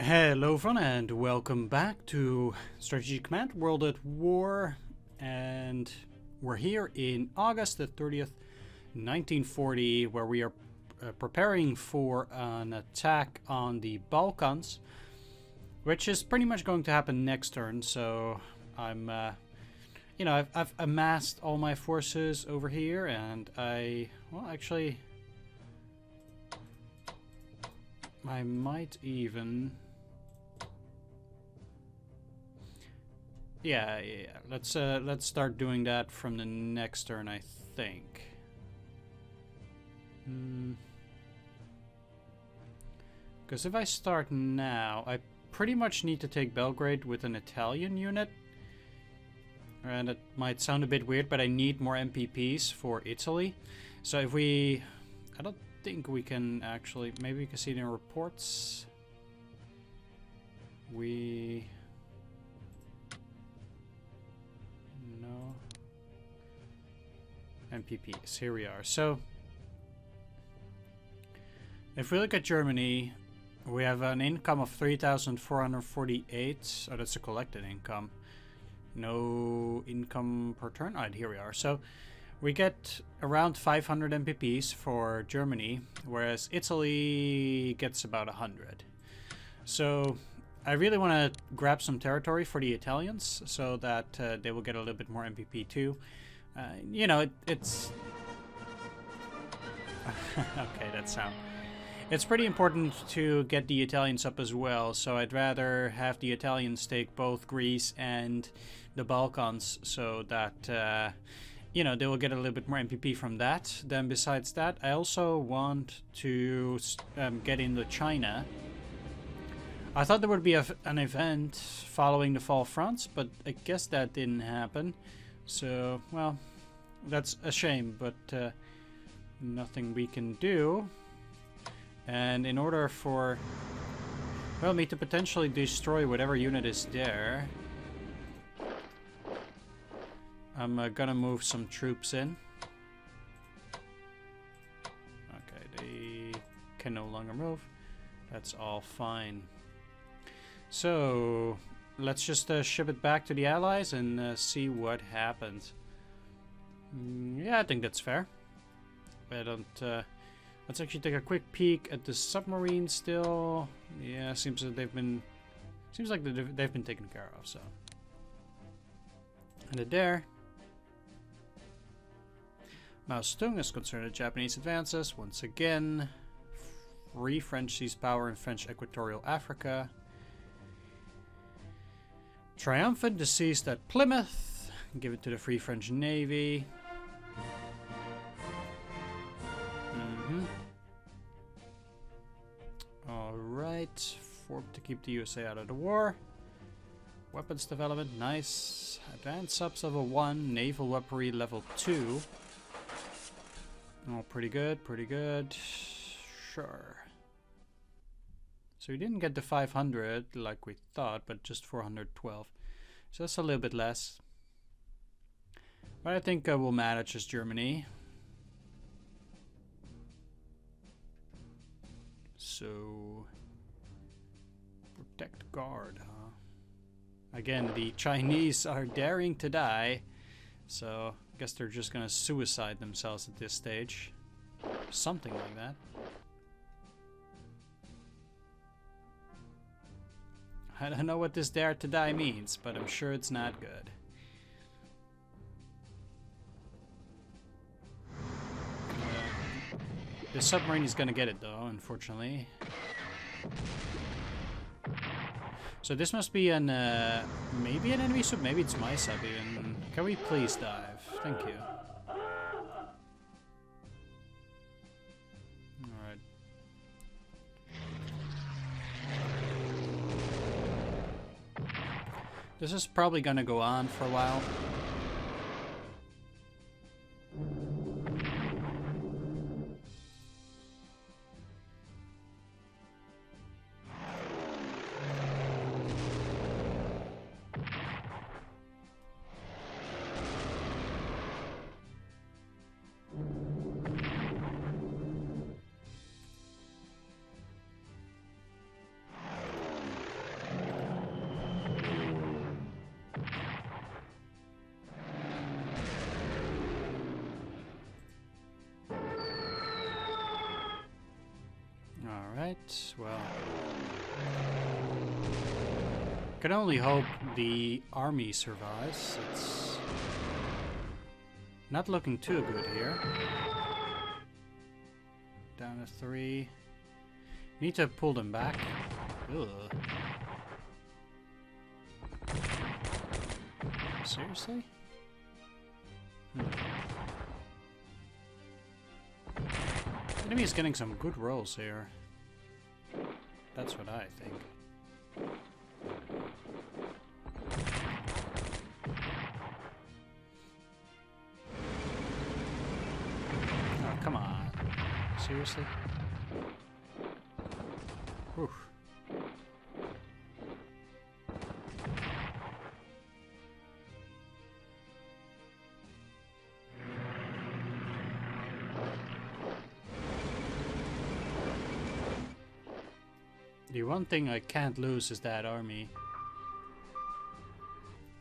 Hello everyone and welcome back to Strategic Command WWII, and we're here in August the 30th, 1940, where we are preparing for an attack on the Balkans, which is pretty much going to happen next turn. So I'm, I've amassed all my forces over here, and I might even... Yeah. Let's start doing that from the next turn, I think. Because if I start now, I pretty much need to take Belgrade with an Italian unit. And it might sound a bit weird, but I need more MPPs for Italy. So if we... I don't think we can actually... Maybe we can see it in reports. No. MPPs. Here we are. So, if we look at Germany, we have an income of 3,448. Oh, that's a collected income. No income per turn. Alright, here we are. So, we get around 500 MPPs for Germany, whereas Italy gets about 100. So, I really want to grab some territory for the Italians so that they will get a little bit more MPP too. It's... okay, that sound. It's pretty important to get the Italians up as well, so I'd rather have the Italians take both Greece and the Balkans so that, they will get a little bit more MPP from that. Then besides that, I also want to get into China. I thought there would be an event following the fall of France, but I guess that didn't happen. So, well, that's a shame, but nothing we can do. And in order for, well, me to potentially destroy whatever unit is there, I'm gonna move some troops in. Okay, they can no longer move. That's all fine. So, let's just ship it back to the Allies and see what happens. Yeah, I think that's fair. I don't... let's actually take a quick peek at the submarine still. Yeah, seems that they've been... Seems like they've been taken care of, so... And there. Mao Zedong is concerned with Japanese advances. Once again. Free French seized power in French Equatorial Africa. Triumphant deceased at Plymouth. Give it to the Free French Navy. Alright. Formed to keep the USA out of the war. Weapons development. Nice. Advanced subs level 1. Naval weaponry level 2. Oh, pretty good. Pretty good. Sure. So we didn't get the 500 like we thought, but just 412. So that's a little bit less. But I think we'll manage as Germany. So, protect guard, huh? Again, the Chinese are daring to die. So, I guess they're just gonna suicide themselves at this stage. Something like that. I don't know what this dare to die means, but I'm sure it's not good. The submarine is gonna get it though, unfortunately. So this must be an, maybe an enemy sub, maybe it's my sub even. Can we please dive? Thank you. Alright. This is probably gonna go on for a while. but, well... Can only hope the army survives. It's not looking too good here. Down to 3. Need to pull them back. Ugh. Seriously? Enemy is getting some good rolls here. That's what I think. Oh, come on. Seriously? Whew. The one thing I can't lose is that army.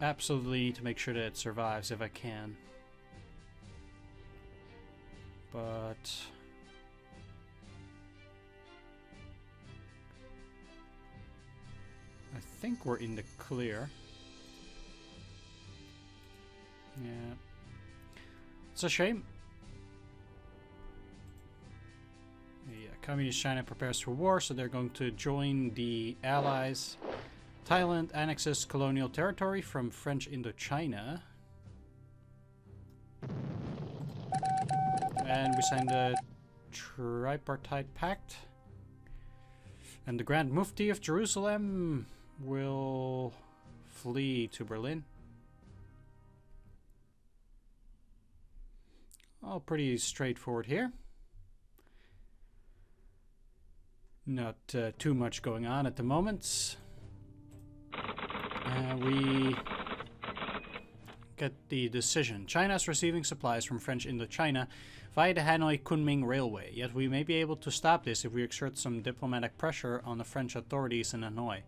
Absolutely need to make sure that it survives if I can. But... I think we're in the clear. Yeah. It's a shame. Yeah, Communist China prepares for war, so they're going to join the Allies. Thailand annexes colonial territory from French Indochina. And we signed the Tripartite Pact. And the Grand Mufti of Jerusalem will flee to Berlin. All pretty straightforward here. Not too much going on at the moment. We get the decision. China is receiving supplies from French Indochina via the Hanoi-Kunming Railway, yet we may be able to stop this if we exert some diplomatic pressure on the French authorities in Hanoi.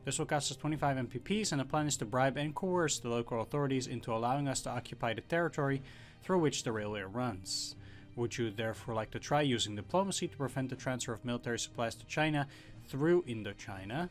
This will cost us 25 MPPs, and the plan is to bribe and coerce the local authorities into allowing us to occupy the territory through which the railway runs. Would you therefore like to try using diplomacy to prevent the transfer of military supplies to China through Indochina?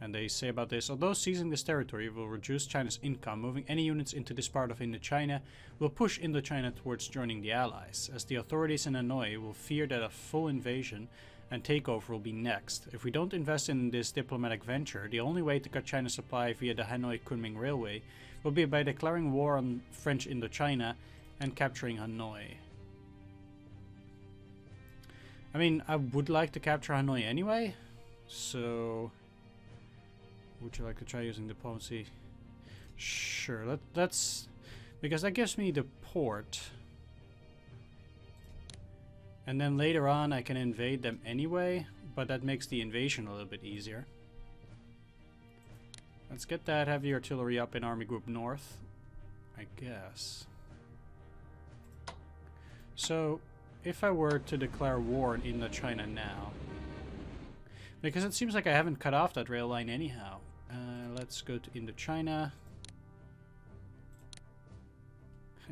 And they say about this, although seizing this territory will reduce China's income, moving any units into this part of Indochina will push Indochina towards joining the Allies, as the authorities in Hanoi will fear that a full invasion and takeover will be next. If we don't invest in this diplomatic venture, the only way to cut China's supply via the Hanoi-Kunming Railway will be by declaring war on French Indochina and capturing Hanoi. I mean, I would like to capture Hanoi anyway, so... Would you like to try using diplomacy? Sure, that's... Because that gives me the port. And then later on I can invade them anyway, but that makes the invasion a little bit easier. Let's get that heavy artillery up in Army Group North, I guess. So, if I were to declare war in Indochina now, because it seems like I haven't cut off that rail line anyhow. Let's go to Indochina.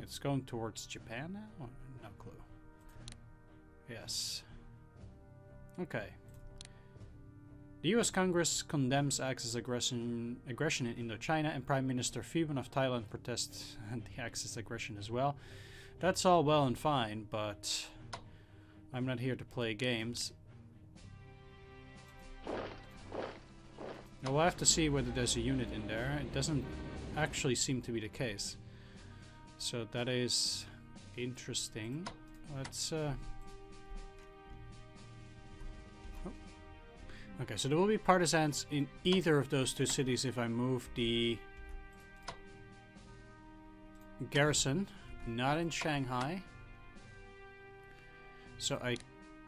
It's going towards Japan now? No clue. Yes. Okay. The US Congress condemns Axis aggression in Indochina, and Prime Minister Pheban of Thailand protests the Axis aggression as well. That's all well and fine, but I'm not here to play games. Now we'll have to see whether there's a unit in there. It doesn't actually seem to be the case. So that is interesting. Let's Okay, so there will be partisans in either of those two cities if I move the garrison, not in Shanghai. So I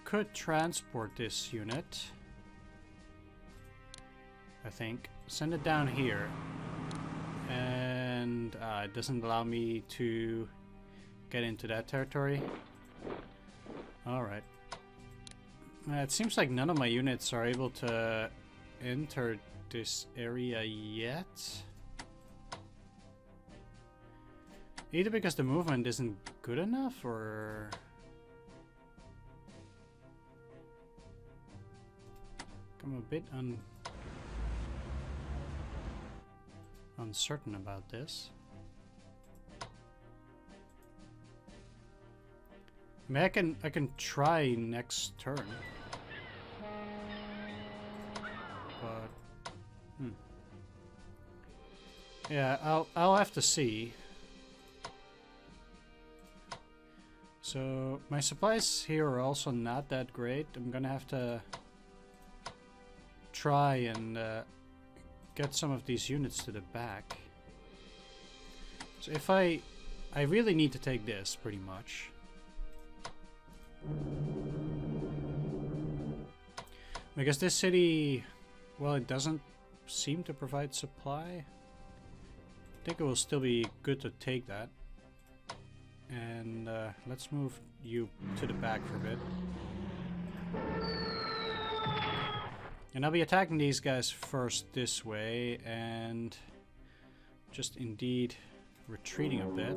could transport this unit, I think. Send it down here. And it doesn't allow me to get into that territory. Alright. It seems like none of my units are able to enter this area yet. Either because the movement isn't good enough, or... I'm a bit uncertain about this. I mean, I can try next turn, but yeah, I'll have to see. So my supplies here are also not that great. I'm gonna have to try and get some of these units to the back. So if I really need to take this pretty much. Because this city, well, it doesn't seem to provide supply. I think it will still be good to take that. And let's move you to the back for a bit. And I'll be attacking these guys first this way and just indeed retreating a bit.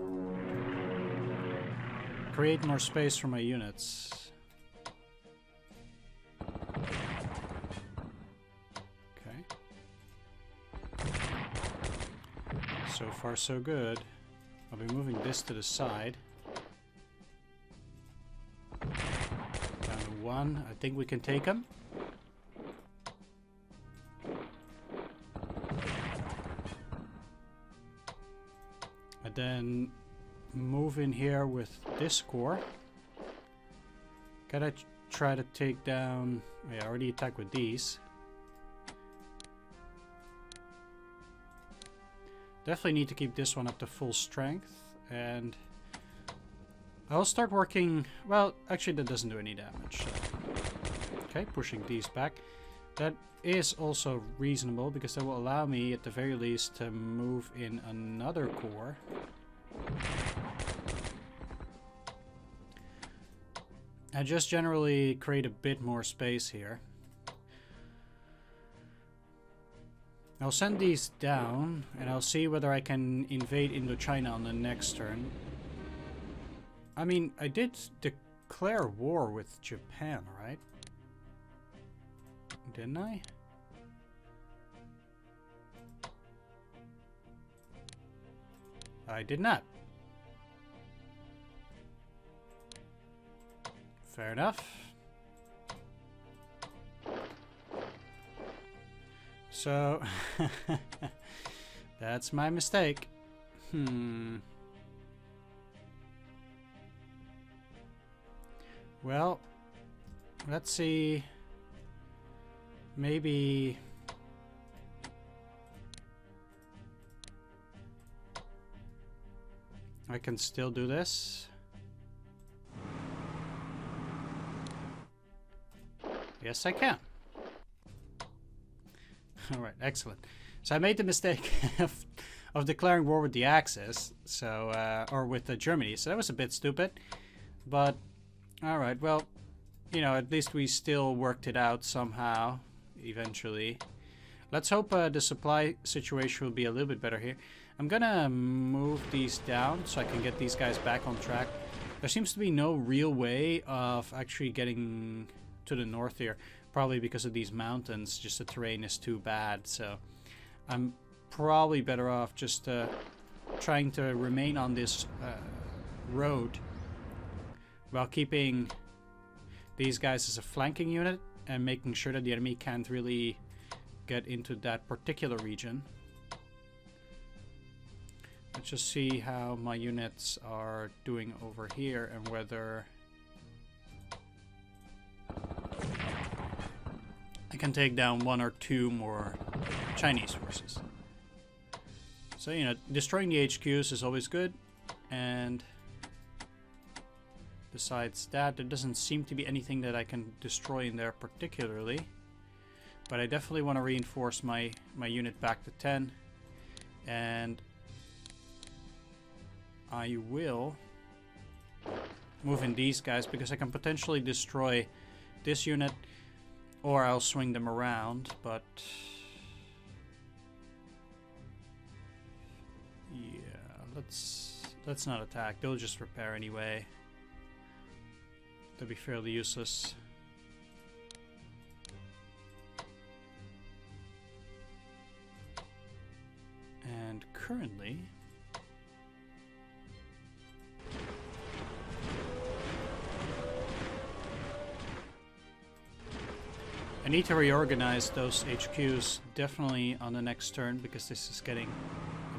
Create more space for my units. Okay. So far so good. I'll be moving this to the side. Down to 1. I think we can take him. And then move in here with this core. Gotta try to take down... I already attacked with these. Definitely need to keep this one up to full strength, and I'll start working... Well, actually that doesn't do any damage. So. Okay, pushing these back. That is also reasonable, because that will allow me, at the very least, to move in another core. And just generally create a bit more space here. I'll send these down, and I'll see whether I can invade Indochina on the next turn. I mean, I did declare war with Japan, right? Didn't I? I did not. Fair enough. So, that's my mistake. Well, let's see. Maybe... I can still do this. Yes, I can. Alright, excellent. So I made the mistake of declaring war with the Axis, so, or with Germany, so that was a bit stupid. But, alright, well, you know, at least we still worked it out somehow, eventually. Let's hope the supply situation will be a little bit better here. I'm gonna move these down so I can get these guys back on track. There seems to be no real way of actually getting to the north here. Probably because of these mountains, just the terrain is too bad. So I'm probably better off just trying to remain on this road while keeping these guys as a flanking unit and making sure that the enemy can't really get into that particular region. Let's just see how my units are doing over here and whether I can take down 1 or 2 more Chinese forces. So, you know, destroying the HQs is always good. And besides that, there doesn't seem to be anything that I can destroy in there particularly. But I definitely want to reinforce my unit back to 10. And I will move in these guys because I can potentially destroy this unit. Or I'll swing them around, but yeah, let's not attack. They'll just repair anyway. They'll be fairly useless. currently... I need to reorganize those HQs definitely on the next turn, because this is getting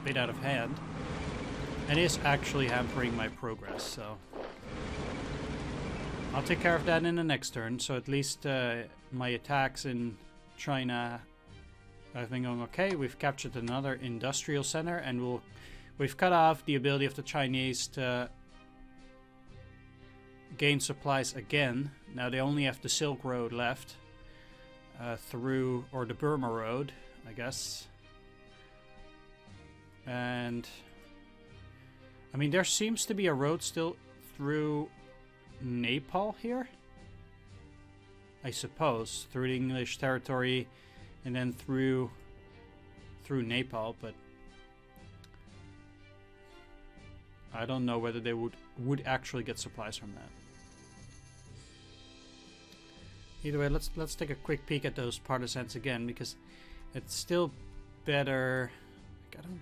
a bit out of hand. And it is actually hampering my progress, so... I'll take care of that in the next turn, so at least my attacks in China have been going okay. We've captured another industrial center, and we've cut off the ability of the Chinese to gain supplies again. Now they only have the Silk Road left. Through, or the Burma Road, I guess. And I mean, there seems to be a road still through Nepal here, I suppose, through the English territory and then through Nepal, but I don't know whether they would actually get supplies from that. Either way, let's take a quick peek at those partisans again, because it's still better. Like, I don't...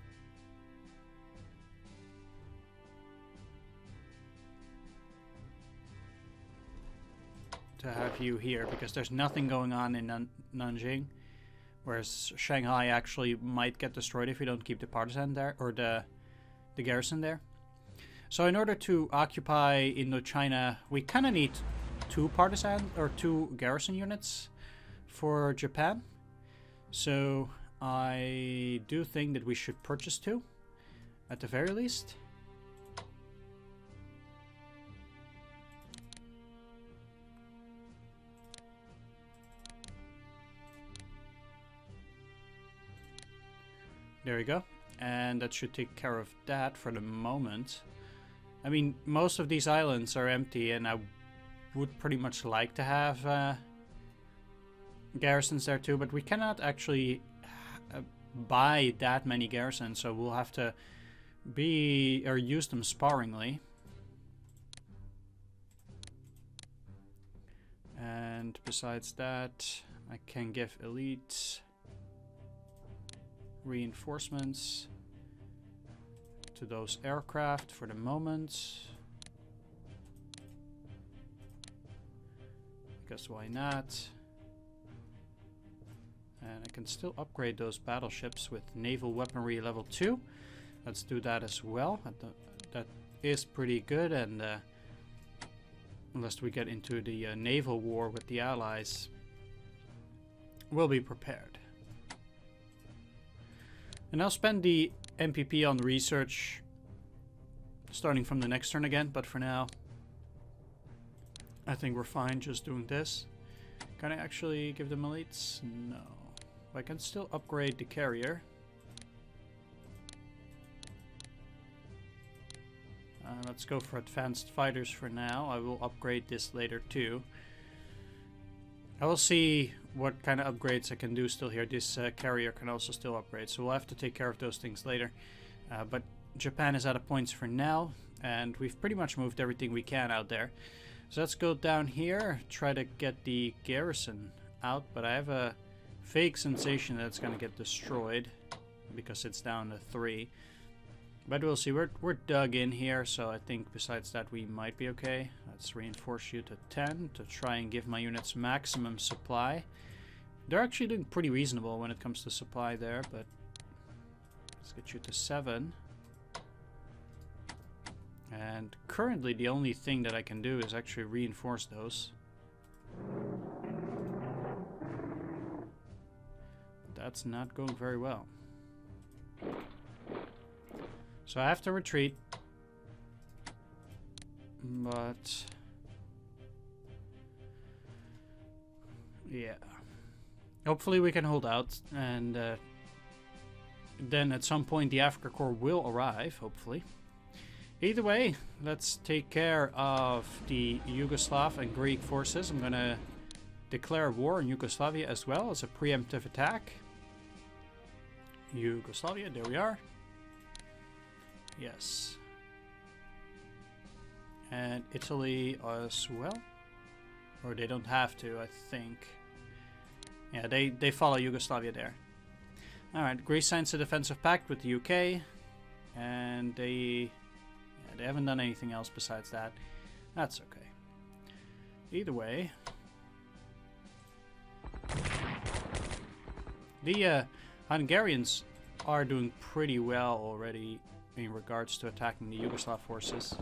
to have you here, because there's nothing going on in Nanjing, whereas Shanghai actually might get destroyed if we don't keep the partisan there, or the garrison there. So in order to occupy Indochina, we kind of need two garrison units for Japan. So I do think that we should purchase two at the very least. There we go. And that should take care of that for the moment. I mean, most of these islands are empty, and I would pretty much like to have garrisons there too, but we cannot actually buy that many garrisons, so we'll have to use them sparingly. And besides that, I can give elite reinforcements to those aircraft for the moment. Because why not? And I can still upgrade those battleships with naval weaponry level 2. Let's do that as well. That is pretty good, and unless we get into the naval war with the Allies, we'll be prepared. And I'll spend the MPP on research starting from the next turn again, but for now I think we're fine just doing this. Can I actually give them elites? No. But I can still upgrade the carrier. Let's go for advanced fighters for now. I will upgrade this later too. I will see what kind of upgrades I can do still here. This carrier can also still upgrade, so we'll have to take care of those things later. But Japan is out of points for now, and we've pretty much moved everything we can out there. So let's go down here, try to get the garrison out, but I have a fake sensation that it's going to get destroyed because it's down to 3. But we'll see. We're dug in here, so I think besides that we might be okay. Let's reinforce you to 10 to try and give my units maximum supply. They're actually doing pretty reasonable when it comes to supply there, but let's get you to 7. And currently the only thing that I can do is actually reinforce those. That's not going very well. So I have to retreat. But yeah. Hopefully we can hold out, and then at some point the Africa Corps will arrive, hopefully. Either way, let's take care of the Yugoslav and Greek forces. I'm gonna declare war in Yugoslavia as well as a preemptive attack. Yugoslavia, there we are. Yes. And Italy as well. Or they don't have to, I think. Yeah, they follow Yugoslavia there. Alright, Greece signs a defensive pact with the UK. And they haven't done anything else besides that. That's okay. Either way, the Hungarians are doing pretty well already in regards to attacking the Yugoslav forces.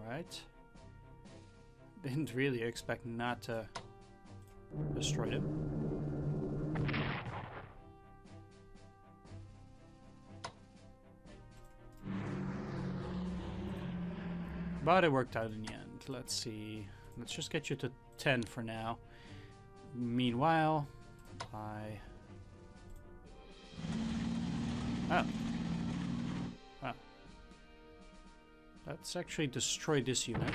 Alright. Didn't really expect not to destroy them. But it worked out in the end. Let's see. Let's just get you to 10 for now. Meanwhile, Oh. Wow. Let's actually destroy this unit.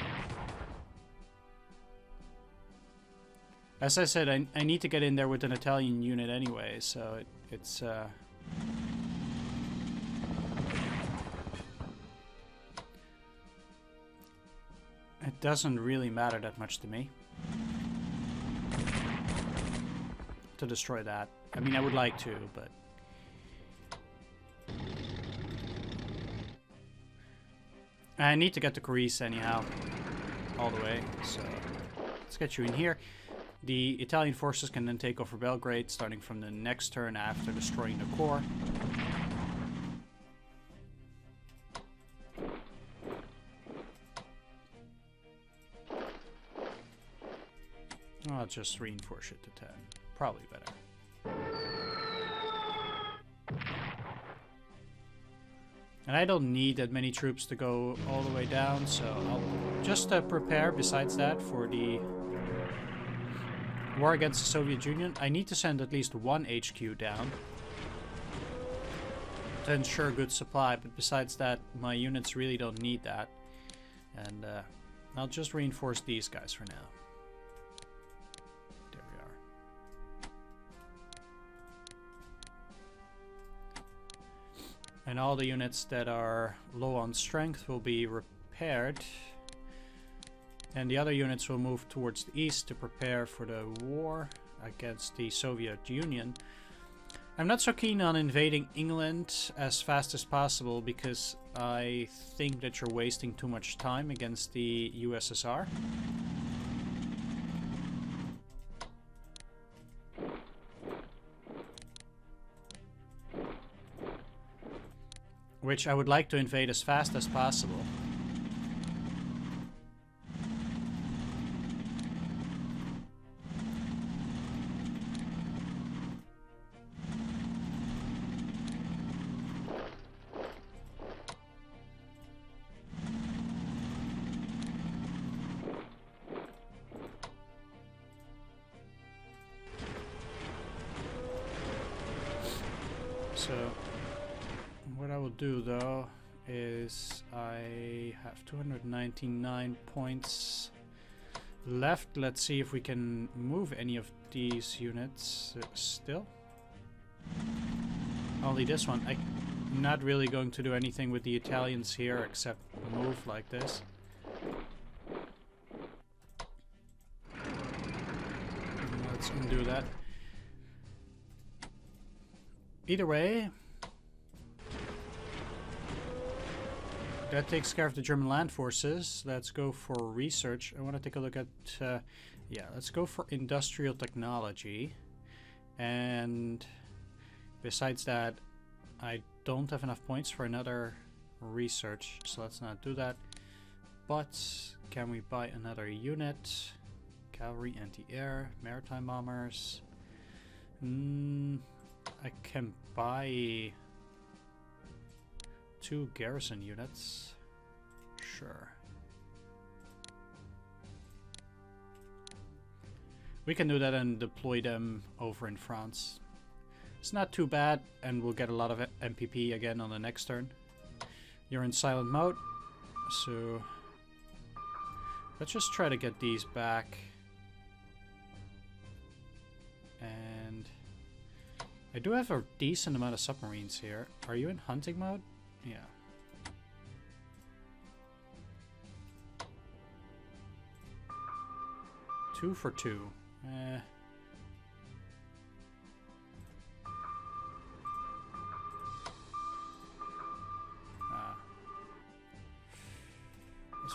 As I said, I need to get in there with an Italian unit anyway, so it's it doesn't really matter that much to me to destroy that. I mean, I would like to, but I need to get to Greece anyhow, all the way, so let's get you in here. The Italian forces can then take over Belgrade, starting from the next turn after destroying the core. I'll just reinforce it to 10. Probably better. And I don't need that many troops to go all the way down, so I'll just prepare, besides that, for the war against the Soviet Union. I need to send at least one HQ down to ensure good supply, but besides that, my units really don't need that. And I'll just reinforce these guys for now. There we are. And all the units that are low on strength will be repaired. And the other units will move towards the east to prepare for the war against the Soviet Union. I'm not so keen on invading England as fast as possible because I think that you're wasting too much time against the USSR. Which I would like to invade as fast as possible. So what I will do though is I have 299 points left. Let's see if we can move any of these units still. Only this one. I'm not really going to do anything with the Italians here except move like this. Let's undo that. Either way, that takes care of the German land forces. Let's go for research. I want to take a look at, yeah, let's go for industrial technology. And besides that, I don't have enough points for another research, so let's not do that. But can we buy another unit? Cavalry, anti-air, maritime bombers. I can buy 2 garrison units. Sure. We can do that and deploy them over in France. It's not too bad, and we'll get a lot of MPP again on the next turn. You're in silent mode, so let's just try to get these back. And I do have a decent amount of submarines here. Are you in hunting mode? Yeah. Two for 2.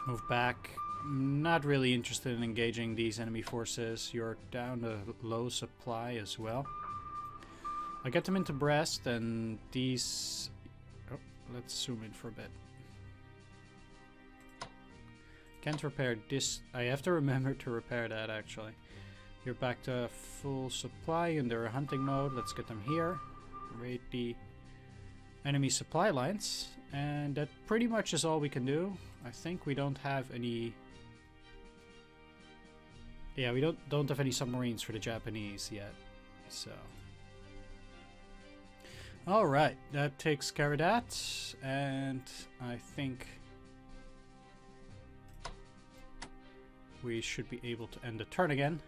Move back. Not really interested in engaging these enemy forces. You're down to low supply as well. I get them into Brest, and these... Oh, let's zoom in for a bit. Can't repair this. I have to remember to repair that, actually. You're back to full supply and they're hunting mode. Let's get them here. Raid the enemy supply lines. And that pretty much is all we can do. I think we don't have any... Yeah, we don't have any submarines for the Japanese yet. So... Alright, that takes care of that. And I think... we should be able to end the turn again.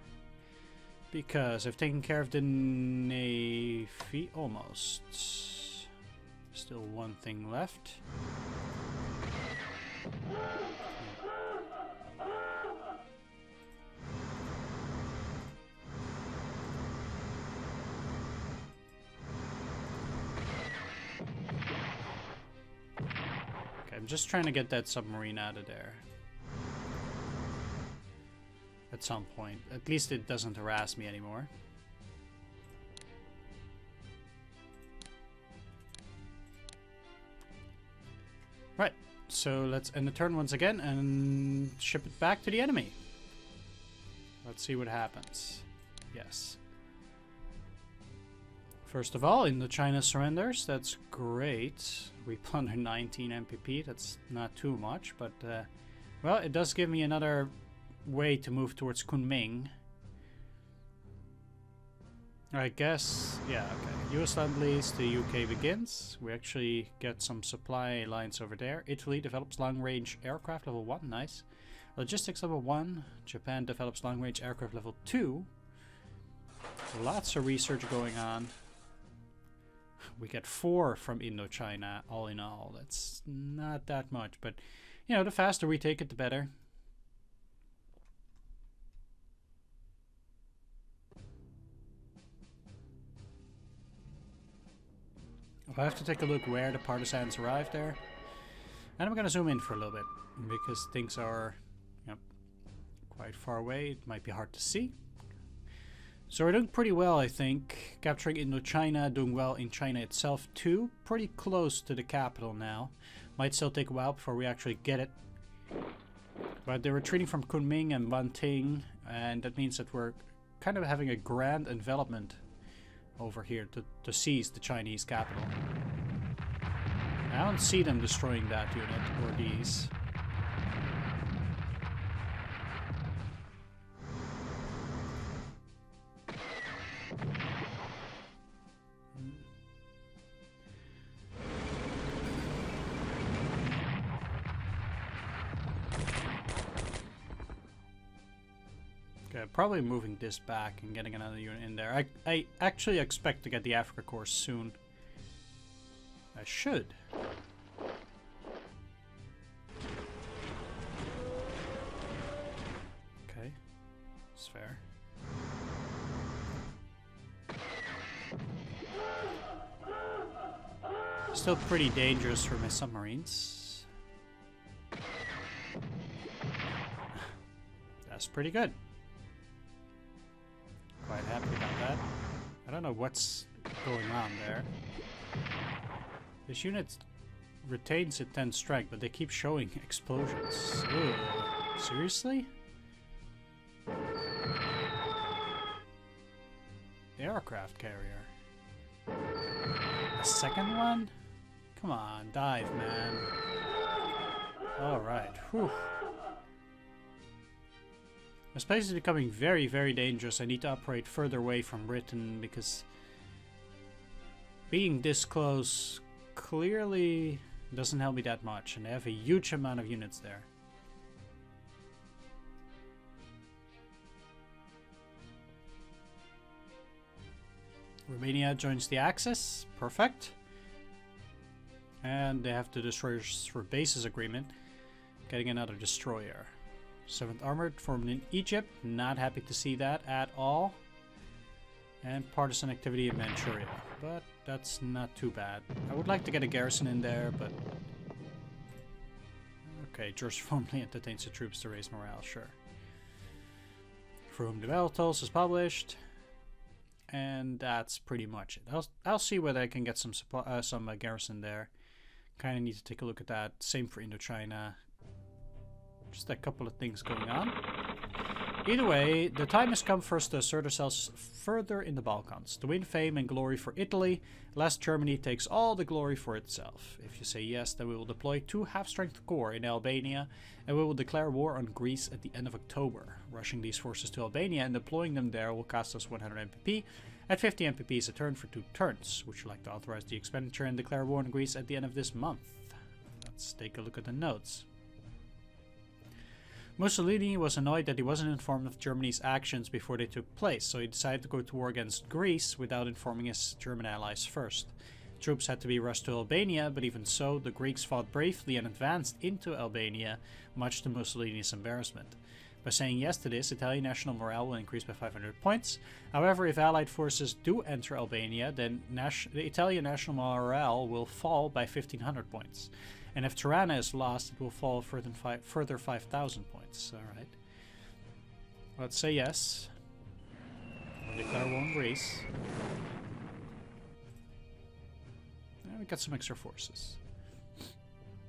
Because I've taken care of the Navy almost. Still one thing left. Okay, I'm just trying to get that submarine out of there. At some point. At least it doesn't harass me anymore. Right, so let's end the turn once again and ship it back to the enemy. Let's see what happens. Yes. First of all, Indochina surrenders. That's great. We plunder 19 MPP. That's not too much, but well, it does give me another way to move towards Kunming. I guess, yeah, okay. US land lease, the UK begins. We actually get some supply lines over there. Italy develops long-range aircraft level 1, nice. Logistics level 1. Japan develops long-range aircraft level 2. Lots of research going on. We get 4 from Indochina, all in all. That's not that much, but, you know, the faster we take it, the better. I have to take a look where the partisans arrived there. And I'm going to zoom in for a little bit, because things are, you know, quite far away. It might be hard to see. So we're doing pretty well, I think. Capturing Indochina, doing well in China itself too. Pretty close to the capital now. Might still take a while before we actually get it. But they're retreating from Kunming and Wanting, and that means that we're kind of having a grand envelopment over here to seize the Chinese capital. I don't see them destroying that unit or these. Okay, probably moving this back and getting another unit in there. I actually expect to get the Africa Corps soon. I should. Okay, it's fair. Still pretty dangerous for my submarines. That's pretty good. Quite happy about that. I don't know what's going on there. This unit retains its 10 strength, but they keep showing explosions. Ugh. Seriously? Aircraft carrier. A second one? Come on, dive, man. Alright. Whew. This place is becoming very, very dangerous. I need to operate further away from Britain because being this close clearly doesn't help me that much, and they have a huge amount of units there. Romania joins the Axis. Perfect. And they have the Destroyers for Bases agreement. Getting another destroyer. 7th Armored formed in Egypt. Not happy to see that at all. And partisan activity in Manchuria. But that's not too bad. I would like to get a garrison in there, but... Okay, George formally entertains the troops to raise morale, sure. For whom the battle tolls is published. And that's pretty much it. I'll see whether I can get some garrison there. Kind of need to take a look at that. Same for Indochina. Just a couple of things going on. Either way, the time has come for us to assert ourselves further in the Balkans. To win fame and glory for Italy, lest Germany takes all the glory for itself. If you say yes, then we will deploy 2 half-strength corps in Albania, and we will declare war on Greece at the end of October. Rushing these forces to Albania and deploying them there will cost us 100 MPP, at 50 MPPs a turn for 2 turns. Would you like to authorize the expenditure and declare war on Greece at the end of this month? Let's take a look at the notes. Mussolini was annoyed that he wasn't informed of Germany's actions before they took place, so he decided to go to war against Greece without informing his German allies first. Troops had to be rushed to Albania, but even so, the Greeks fought bravely and advanced into Albania, much to Mussolini's embarrassment. By saying yes to this, Italian national morale will increase by 500 points. However, if Allied forces do enter Albania, then the Italian national morale will fall by 1500 points. And if Tirana is lost, it will fall further 5,000 points. Alright. Let's say yes. We'll declare war on Greece. And we got some extra forces.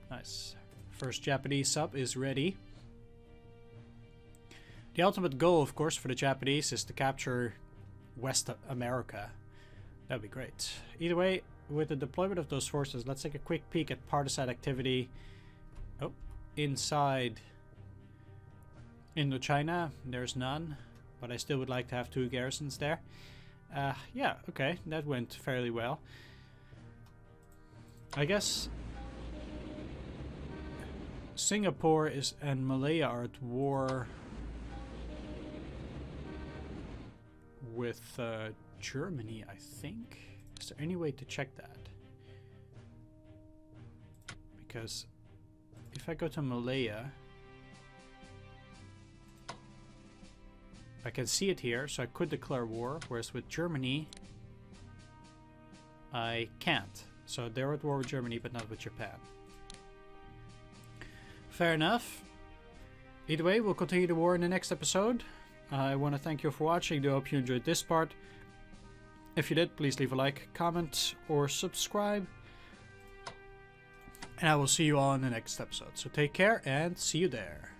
Nice. First Japanese sub is ready. The ultimate goal, of course, for the Japanese is to capture West America. That'd be great. Either way, with the deployment of those forces, let's take a quick peek at partisan activity. Oh, inside Indochina, there's none, but I still would like to have 2 garrisons there. Yeah, okay, that went fairly well. I guess Singapore and Malaya are at war with Germany, I think. Is there any way to check that? Because if I go to Malaya, I can see it here, so I could declare war, whereas with Germany, I can't. So they're at war with Germany, but not with Japan. Fair enough. Either way, we'll continue the war in the next episode. I want to thank you for watching. I hope you enjoyed this part. If you did, please leave a like, comment, or subscribe. And I will see you all in the next episode. So take care and see you there.